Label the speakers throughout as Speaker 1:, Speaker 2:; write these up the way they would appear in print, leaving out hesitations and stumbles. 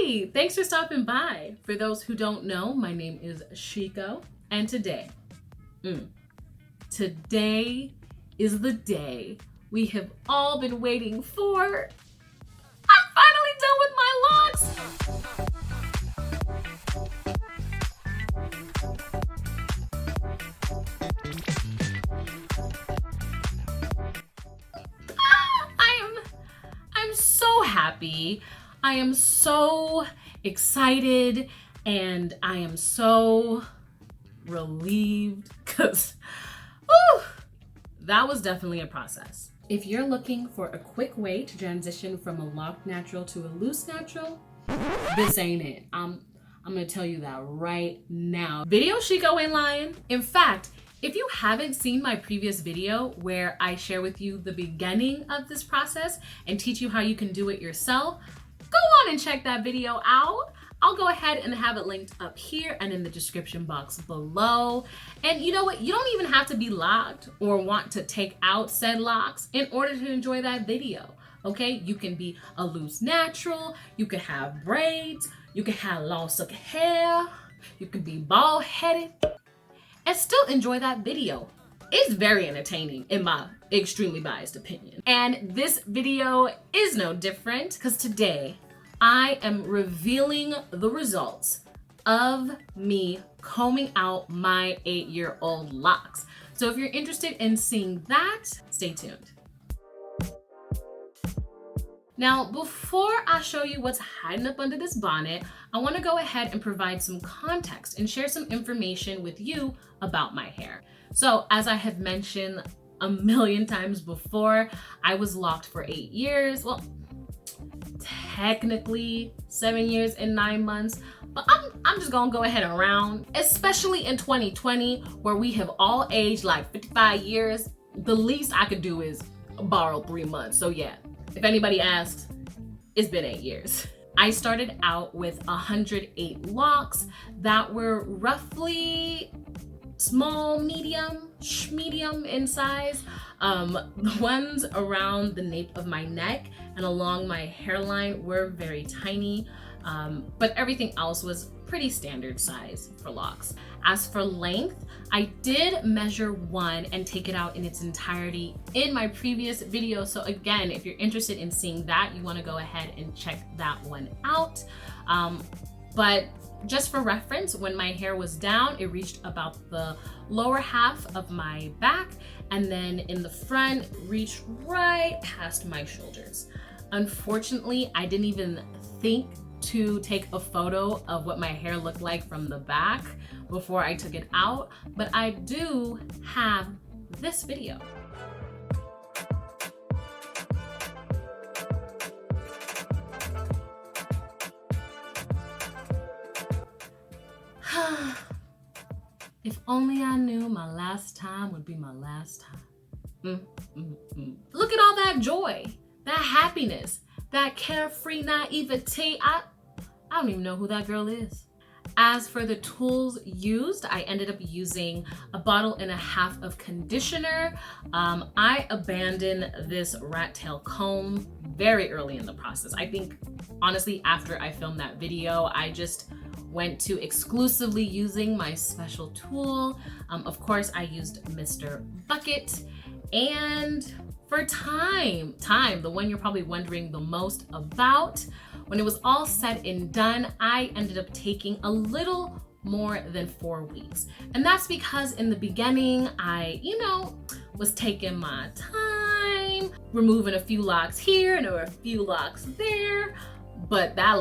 Speaker 1: Hey, thanks for stopping by. For those who don't know, my name is Shiko, and today is the day we have all been waiting for. I'm finally done with my locks. I'm so happy. I am so excited, and I am so relieved because that was definitely a process. If you're looking for a quick way to transition from a locked natural to a loose natural, this ain't it. I'm gonna tell you that right now. Video Shiko ain't lying. In fact, if you haven't seen my previous video where I share with you the beginning of this process and teach you how you can do it yourself, go on and check that video out. I'll go ahead and have it linked up here and in the description box below. And you know what? You don't even have to be locked or want to take out said locks in order to enjoy that video. Okay, you can be a loose natural, you can have braids, you can have long silky hair, you can be bald headed, and still enjoy that video. It's very entertaining in my extremely biased opinion. And this video is no different because today I am revealing the results of me combing out my 8-year-old locks. So if you're interested in seeing that, stay tuned. Now, before I show you what's hiding up under this bonnet, I want to go ahead and provide some context and share some information with you about my hair. So, as I have mentioned a million times before, I was locked for 8 years. Well, technically 7 years and 9 months, but I'm just gonna go ahead and round, especially in 2020, where we have all aged like 55 years. The least I could do is borrow 3 months. So yeah. If anybody asks, it's been 8 years. I started out with 108 locks that were roughly small, medium in size. The ones around the nape of my neck and along my hairline were very tiny, but everything else was pretty standard size for locks. As for length, I did measure one and take it out in its entirety in my previous video. So again, if you're interested in seeing that, you want to go ahead and check that one out. But just for reference, when my hair was down, it reached about the lower half of my back, and then in the front, reached right past my shoulders. Unfortunately, I didn't even think to take a photo of what my hair looked like from the back before I took it out, but I do have this video. If only I knew my last time would be my last time. Look at all that joy, that happiness, that carefree naivete. I don't even know who that girl is. As for the tools used, I ended up using a bottle and a half of conditioner. I abandoned this rat tail comb very early in the process. I think, honestly, after I filmed that video, I just went to exclusively using my special tool. Of course, I used Mr. Bucket. And for time, the one you're probably wondering the most about, when it was all said and done, I ended up taking a little more than 4 weeks. And that's because in the beginning, I, was taking my time, removing a few locks here and a few locks there. But that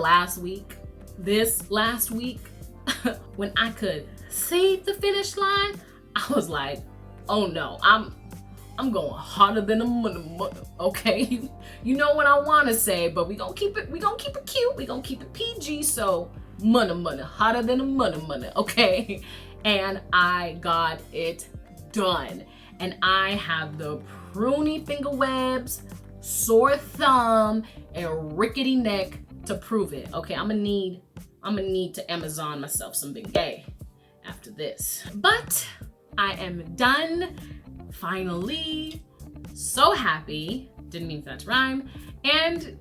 Speaker 1: this last week, when I could see the finish line, I was like, oh no, I'm going hotter than a mother, okay? You know what I want to say, but we gonna keep it cute, we gonna keep it PG, so money, hotter than a money, okay? And I got it done. And I have the pruny finger webs, sore thumb, and rickety neck to prove it, okay? I'm gonna need to Amazon myself some big gay after this. But I am done. Finally, so happy, didn't mean for that to rhyme, and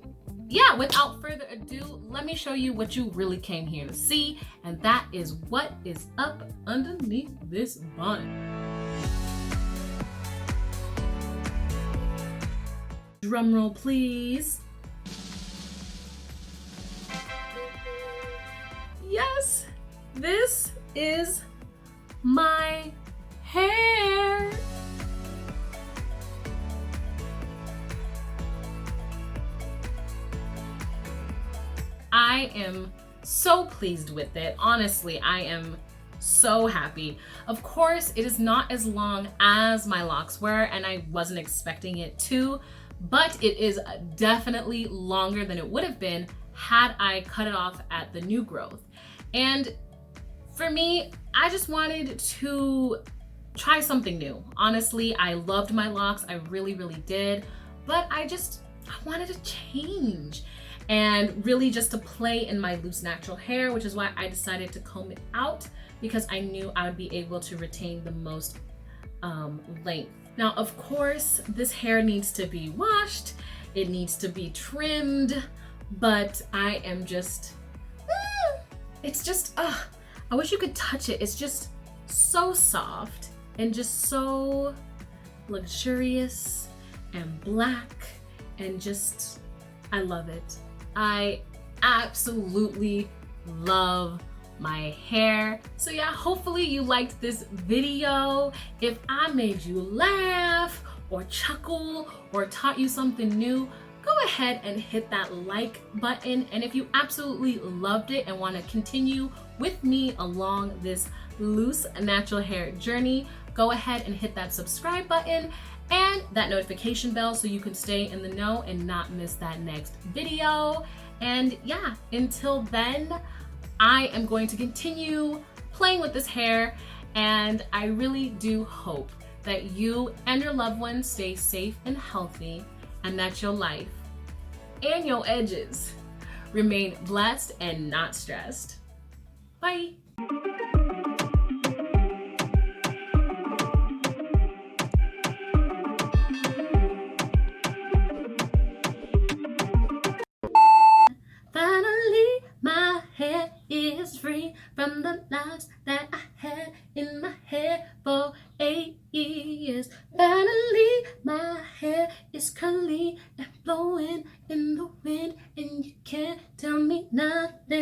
Speaker 1: yeah, without further ado, let me show you what you really came here to see, and that is what is up underneath this bun. Drum roll, please. Yes, this is my hair. I am so pleased with it. Honestly, I am so happy. Of course, it is not as long as my locks were, and I wasn't expecting it to, but it is definitely longer than it would have been had I cut it off at the new growth. And for me, I just wanted to try something new. Honestly, I loved my locks, I really, really did, but I wanted to change and really just to play in my loose natural hair, which is why I decided to comb it out, because I knew I would be able to retain the most length. Now, of course, this hair needs to be washed, it needs to be trimmed, but I am just, it's just, I wish you could touch it. It's just so soft and just so luxurious and black and just, I love it. I absolutely love my hair. So yeah, hopefully you liked this video. If I made you laugh or chuckle or taught you something new, go ahead and hit that like button. And if you absolutely loved it and want to continue with me along this loose natural hair journey, go ahead and hit that subscribe button and that notification bell so you can stay in the know and not miss that next video. And yeah, until then, I am going to continue playing with this hair, and I really do hope that you and your loved ones stay safe and healthy, and that your life and your edges remain blessed and not stressed. Bye. Finally, my hair is free from the locks that I had in my hair for 8 years. Finally, my hair is curly and blowing in the wind, and you can't tell me nothing.